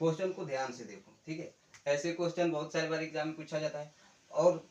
Question को ध्यान से देखो, ठीक है। ऐसे क्वेश्चन बहुत सारे बार एग्जाम में पूछा जाता है और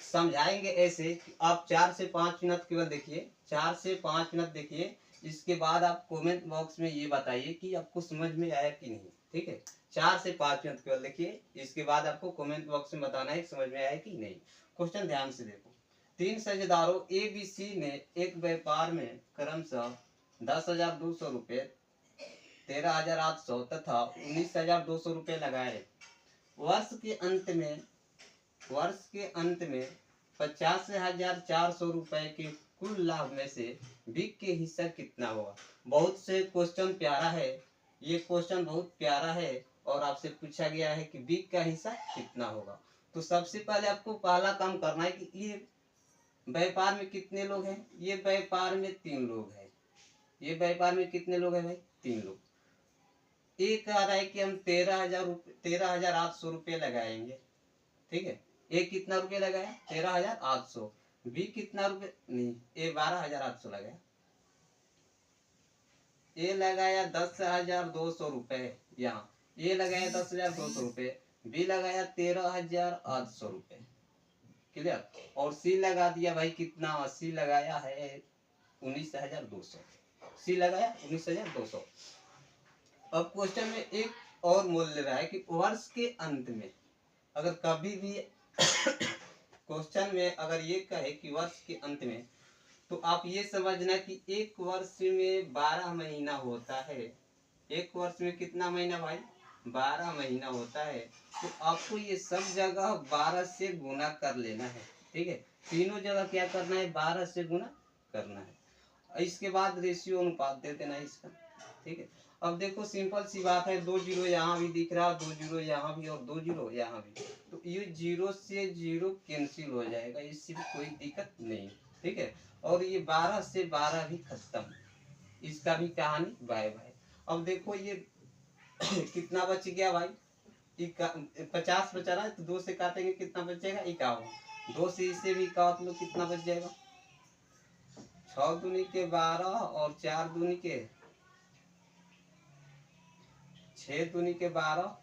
समझाएंगे ऐसे कि आप 4 से 5 मिनट केवल देखिए, 4 से 5 मिनट देखिए। इसके बाद आप कमेंट बॉक्स में ये बताइए कि आपको समझ में आया कि नहीं, ठीक है। 4 से 5 मिनट केवल देखिए, इसके बाद आपको कमेंट बॉक्स में बताना है समझ में आया कि नहीं। क्वेश्चन ध्यान से देखो। 3 साझेदारों ए बी सी ने एक व्यापार में क्रमशः 10,200 रुपये, 13,800 तथा 19,200 रुपये लगाए। वर्ष के अंत में 50,400 रुपए के कुल लाभ में से बिग के हिस्सा कितना होगा। बहुत से क्वेश्चन प्यारा है, ये क्वेश्चन बहुत प्यारा है और आपसे पूछा गया है कि बिग का हिस्सा कितना होगा। तो सबसे पहले आपको पहला काम करना है कि ये व्यापार में कितने लोग हैं। ये व्यापार में 3 लोग हैं। ये व्यापार में कितने लोग हैं भाई, 3 लोग। एक कह रहा है कि हम 13,800 रुपये लगाएंगे, ठीक है। ए कितना रुपये लगाया, 13,800। बी कितना रुपये, नहीं, ए 12,800 लगाया। ए लगाया 10,200 रुपये, यहाँ ए लगाया 10,200 रुपये, बी लगाया 13,800 रुपये, क्लियर। और सी लगा दिया भाई कितना, सी लगाया है 19,200। सी लगाया 19,200। अब क्वेश्चन में एक और मोल ले रहा है कि वर्ष के अंत में, अगर कभी भी क्वेश्चन में अगर ये कहे कि वर्ष के अंत में, तो आप ये समझना कि एक वर्ष में 12 महीना होता है। एक वर्ष में कितना महीना भाई, 12 महीना होता है। तो आपको ये सब जगह 12 से गुना कर लेना है, ठीक है। तीनों जगह क्या करना है, 12 से गुना करना है। इसके बाद रेशियो अनुपात दे देना है इसका, ठीक है। अब देखो सिंपल सी बात है, 2 जीरो यहाँ भी दिख रहा है, 2 जीरो यहाँ भी और 2 जीरो यहाँ भी। तो ये 0 से 0 कैंसिल हो जाएगा, इससे भी कोई दिक्कत नहीं, ठीक है। और ये 12 से 12 भी खत्म, इसका भी कहानी बाय बाय। अब देखो ये कितना बच गया भाई, 50 बचा रहा है, तो 2 से काटेंगे कितना बचेगा, 51। 2 से इसे भी काट लो, कितना बच जाएगा, 6 दूनी के 12 और 4 दूनी के 6 दूनी के 12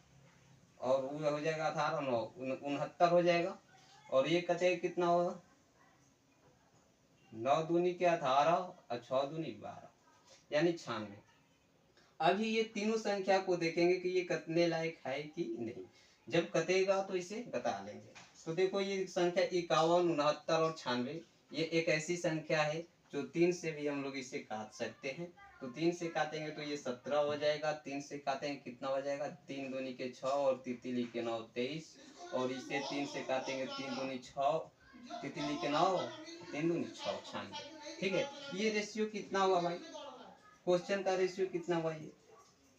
और वो हो जाएगा 18, 9 69 हो जाएगा। और ये कटेगा कितना होगा, 9 दूनी के 18 और 6 दूनी 12, यानी 96। अभी ये तीनों संख्या को देखेंगे कि ये कटने लायक है कि नहीं। जब कटेगा तो इसे बता लेंगे। तो देखो ये संख्या 51, 69 और 96, ये एक ऐसी संख्या है जो 3 से भी हम लोग इसे काट सकते हैं। तो 3 से काटेंगे तो ये 17 हो जाएगा। 3 से काटेंगे कितना हो जाएगा, 3 दूनी के 6 और तितली के 9, 23। और इसे 3 से काटेंगे, 3 दूनी 6, तितली के 9, 3 दूनी 6, 96, ठीक है। ये रेशियो कितना हुआ भाई, क्वेश्चन का रेशियो कितना हुआ, ये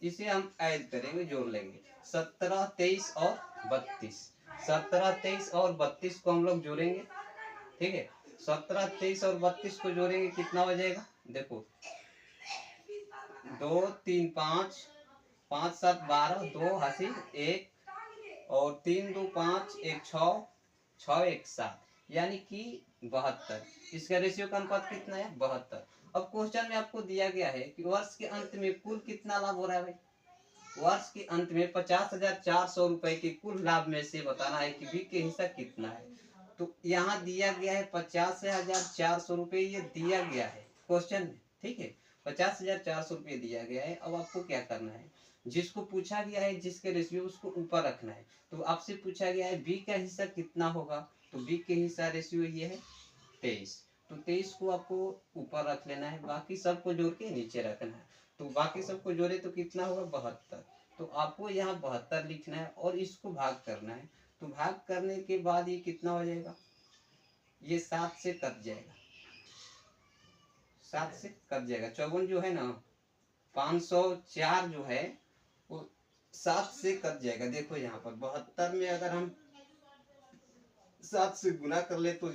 इसे हम ऐड करेंगे, जोड़ लेंगे। 17, 23 और 32। 17, 23 और 32 को हम लोग जोड़ेंगे, ठीक है। 17, 23 और 32 को जोड़ेंगे, कितना हो जाएगा, देखो 2, 3, 5, 5, 7, 12, 2 हासिल 1 और 3, 2, 5, 1, 6, 6, 1, 7, यानी कि 72। इसका रेशियो का अनुपात कितना है, 72। अब क्वेश्चन में आपको दिया गया है कि वर्ष के अंत में कुल कितना लाभ हो रहा है भाई। वर्ष के अंत में 50,400 रुपए के कुल लाभ में से बताना है कि बिग के हिस्सा कितना है। तो यहाँ दिया गया है 50,400 रुपये, ये दिया गया है क्वेश्चन में, ठीक है। 50,400 रुपये दिया गया है। अब आपको क्या करना है, जिसको पूछा गया है जिसके रेशियो उसको ऊपर रखना है। तो आपसे पूछा गया है बी का हिस्सा कितना होगा, तो बी के हिस्सा रेशियो ये है 23। तो 23 को आपको ऊपर रख लेना है, बाकी सबको जोड़ के नीचे रखना है। तो बाकी सबको जोड़े तो कितना होगा, 72। तो आपको यहाँ 72 लिखना है और इसको भाग करना है। तो भाग करने के बाद ये कितना हो जाएगा, ये 7 से कट जाएगा, 7 से कट जाएगा। 54 जो है ना, 504 जो है वो 7 से कट जाएगा। देखो यहाँ पर 72 में अगर हम 7 से गुना कर ले तो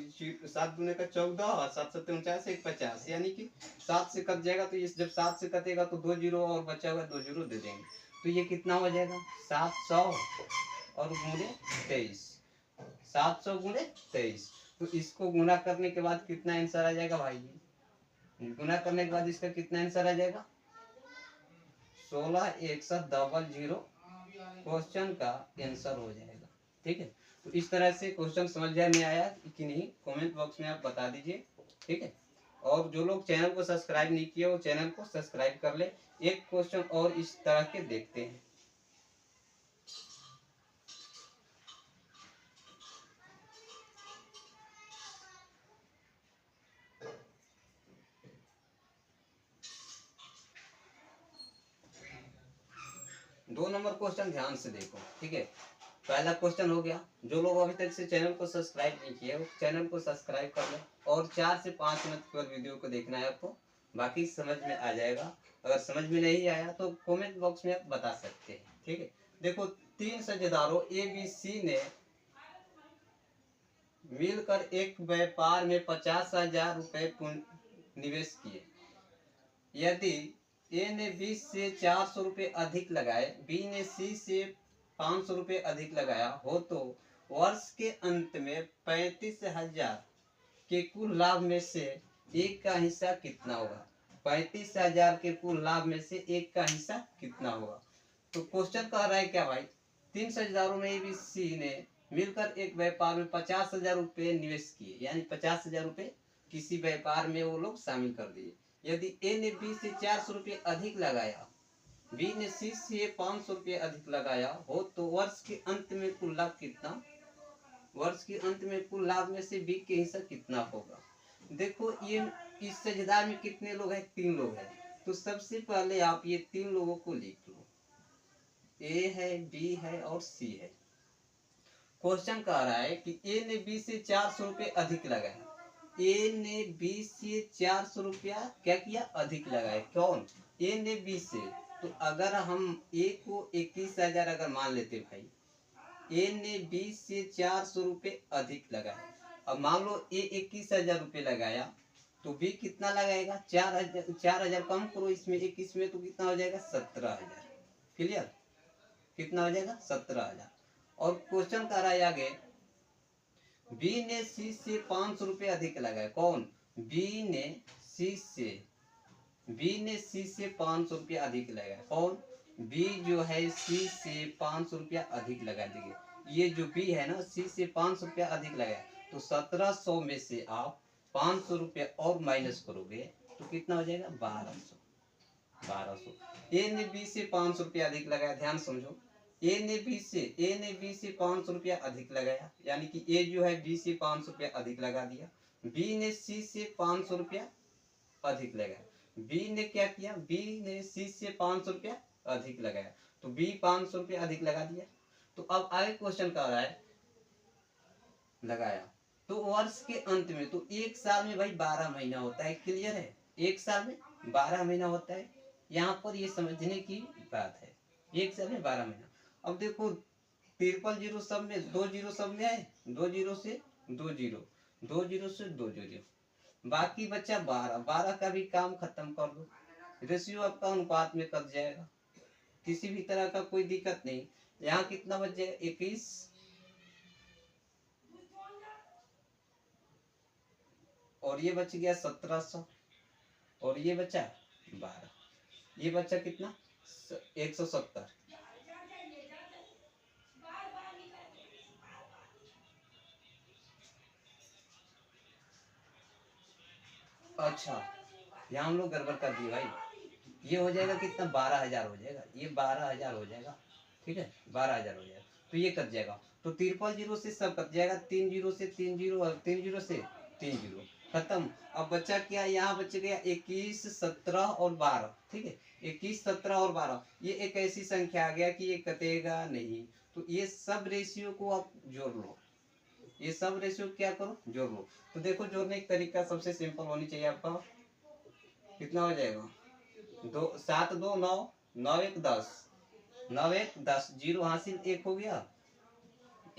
7 गुने का 14 और 7 7 49, 150, यानी कि 7 से कट जाएगा। तो ये जब 7 से कटेगा तो 2 जीरो और बचा हुआ 2 जीरो दे देंगे। तो ये कितना हो जाएगा, 700 और गुणे 23, 700 गुणे 23। तो इसको गुना करने के बाद कितना आंसर आ जाएगा भाई, गुना करने के बाद इसका कितना आंसर आ जाएगा, 16, 100, 00, क्वेश्चन का आंसर हो जाएगा। ठीक है, तो इस तरह से क्वेश्चन समझ में आया कि नहीं, कमेंट बॉक्स में आप बता दीजिए। ठीक है, और जो लोग चैनल को सब्सक्राइब नहीं किए वो चैनल को सब्सक्राइब कर ले। एक क्वेश्चन और इस तरह के देखते हैं। दो नंबर क्वेश्चन ध्यान से देखो। ठीक है, पहला क्वेश्चन हो गया, जो लोग अभी तक से चैनल को सब्सक्राइब नहीं किए वो चैनल को सब्सक्राइब कर लें और 4 से 5 मिनट केवल वीडियो को देखना है आपको, बाकी समझ में आ जाएगा। अगर समझ में नहीं आया तो कमेंट बॉक्स में आप बता सकते हैं। ठीक है, देखो 3 साझेदारों ए बी सी ने मिलकर एक व्यापार में 50,000 रुपए निवेश किए। यदि ए ने 20 से 400 रुपए अधिक लगाए, बी ने सी से 500 रुपए अधिक लगाया हो तो वर्ष के अंत में 35,000 के कुल लाभ में से एक का हिस्सा कितना होगा? 35,000 के कुल लाभ में से एक का हिस्सा कितना होगा? तो क्वेश्चन कह रहा है क्या भाई, 3 साझेदारों में ए बी सी ने मिलकर एक व्यापार में 50,000 रुपए निवेश किए, यानी 50,000 रुपए किसी व्यापार में वो लोग शामिल कर दिए। यदि ए ने बी से 400 रुपये अधिक लगाया, बी ने सी से 500 रुपये अधिक लगाया हो तो वर्ष के अंत में कुल लाभ कितना? वर्ष के अंत में कुल लाभ में से बी के हिस्सा कितना होगा? देखो ये इस साझेदार में कितने लोग हैं? 3 लोग हैं। तो सबसे पहले आप ये 3 लोगों को लिख लो, ए है, बी है और सी है। क्वेश्चन कह रहा है कि ए ने बी से 400 रुपये अधिक लगाया। ए ने बी से 400 रुपया क्या किया? अधिक लगाए। कौन? ए ने बी से। तो अगर हम ए को 21,000 अगर मान लेते भाई, ए ने बी से 400 रुपये अधिक लगाए। अब मान लो ए 21,000 रुपये लगाया तो बी कितना लगाएगा? 4,000 कम करो इसमें 21 में तो कितना हो जाएगा? 17,000। क्लियर? कितना हो जाएगा? 17,000। और क्वेश्चन कह रहा है आगे, बी ने सी से 500 रुपये अधिक लगाए। कौन? बी ने सी से 500 रुपया अधिक लगाया। कौन? बी जो है सी से 500 रुपया अधिक लगा देंगे। ये जो बी है ना, सी से 500 रुपया अधिक लगाया, तो 1700 में से आप 500 रुपया और माइनस करोगे तो कितना हो जाएगा? 1200। ए ने बी से 500 रुपया अधिक लगाया। ध्यान समझो, ए ने बी से 500 रुपया अधिक लगाया, यानी कि ए जो है बी से 500 रुपया अधिक लगा दिया। बी ने सी से 500 रुपया अधिक लगाया। बी ने क्या किया? बी ने सी से 500 रुपया अधिक लगाया, तो बी 500 रुपया अधिक लगा दिया। तो अब आगे क्वेश्चन कह रहा है लगाया तो वर्ष के अंत में, तो एक साल में भाई 12 महीना होता है। क्लियर है? एक साल में 12 महीना होता है। यहाँ पर ये समझने की बात है, एक साल में 12 महीना। अब देखो 53 सब में 2 जीरो सब में है, 2 जीरो से 2 जीरो, 2 जीरो से 2 जीरो, बाकी बच्चा 12 का भी काम खत्म कर दो, रेशियो आपका अनुपात में कट जाएगा, किसी भी तरह का कोई दिक्कत नहीं। यहाँ कितना बच जाएगा? 21 और ये बच गया 1700 और ये बचा 12, ये बचा कितना? 170। अच्छा, यहाँ हम लोग गड़बड़ कर दिए भाई। ये हो जाएगा कितना? 12,000 हो जाएगा, ये 12,000 हो जाएगा। ठीक है, 12,000 हो जाएगा, तो ये कट जाएगा। तो 53 जीरो से सब कट जाएगा, 3 जीरो से 3 जीरो और 3 जीरो से 3 जीरो, खत्म। अब बच्चा क्या? यहाँ बच गया 21, 17 और 12। ठीक है, 21, 17 और 12, ये एक ऐसी संख्या आ गया कि ये कटेगा नहीं। तो ये सब रेशियो को आप जोड़ लो, ये सब रेशियो क्या करो? जोड़ लो। तो देखो जोड़ने का तरीका सबसे सिंपल होनी चाहिए आपका। कितना हो जाएगा? 7 2 9, 9 1 10, 9 1 10, जीरो हासिल, एक हो गया,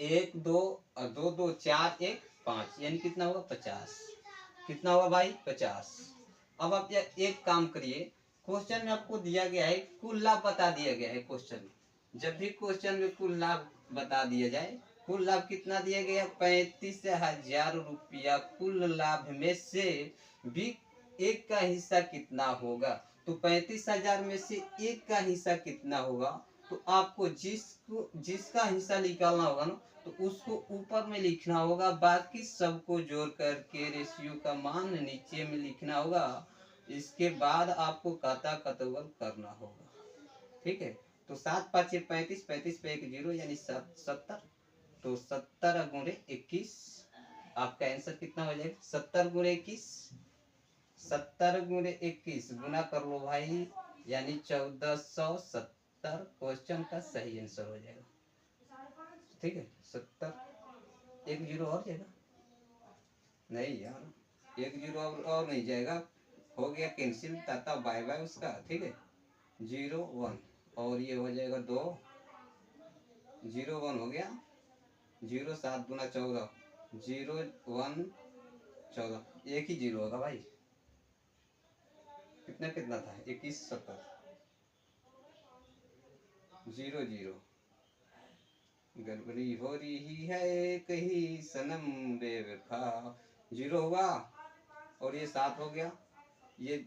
1 2 और 2 2 4 1 5, यानी कितना होगा? 50। कितना होगा भाई? 50। अब आप एक काम करिए, क्वेश्चन में आपको दिया गया है कुल लाभ बता दिया गया है। क्वेश्चन में जब भी क्वेश्चन में कुल लाभ बता दिया जाए, कुल लाभ कितना दिया गया? 35,000 रुपया कुल लाभ में से भी एक का हिस्सा कितना होगा? तो 35,000 में से एक का हिस्सा कितना होगा? तो आपको जिसका हिस्सा निकालना होगा ना, तो उसको ऊपर में लिखना होगा, बाकी सबको जोड़ करके रेशियो का मान नीचे में लिखना होगा। इसके बाद आपको काटा कतवल करना होगा। ठीक है, तो 7 5 35, 35 पे 1 0 यानी 70। तो 70 गुणे 21, आपका आंसर कितना हो जाएगा? 70 गुणे 21, 70 गुणे 21 गुना कर लो भाई, यानी 1470 क्वेश्चन का सही आंसर हो जाएगा। ठीक है, 70, 1 0 और जाएगा? नहीं यार, 1 0 और नहीं जाएगा, हो गया कैंसिल, टाटा बाय बाय उसका। ठीक है, 0 1 और ये हो जाएगा 2, 0 1 हो गया, 0 7 गुना 14, 0 1 14, एक ही 0 होगा भाई। कितना कितना था? 21 70, 0 0, गड़बड़ी हो रही है कहीं सनम बेवफा। 0 हुआ और ये 7 हो गया, ये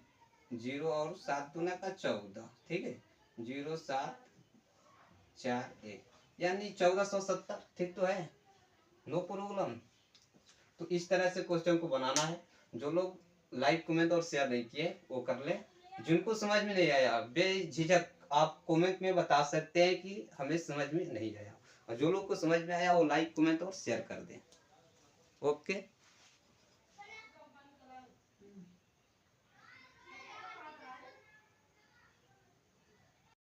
0 और 7 गुना का 14। ठीक है, 0 7 4 1 यानी 1470। ठीक तो है, नो प्रॉब्लम। तो इस तरह से क्वेश्चन को बनाना है। जो लोग लाइक कमेंट और शेयर नहीं किए वो कर ले। जिनको समझ में नहीं आया बेझिझक आप कमेंट में बता सकते हैं कि हमें समझ में नहीं आया, और जो लोग को समझ में आया वो लाइक कमेंट और शेयर कर दें। ओके।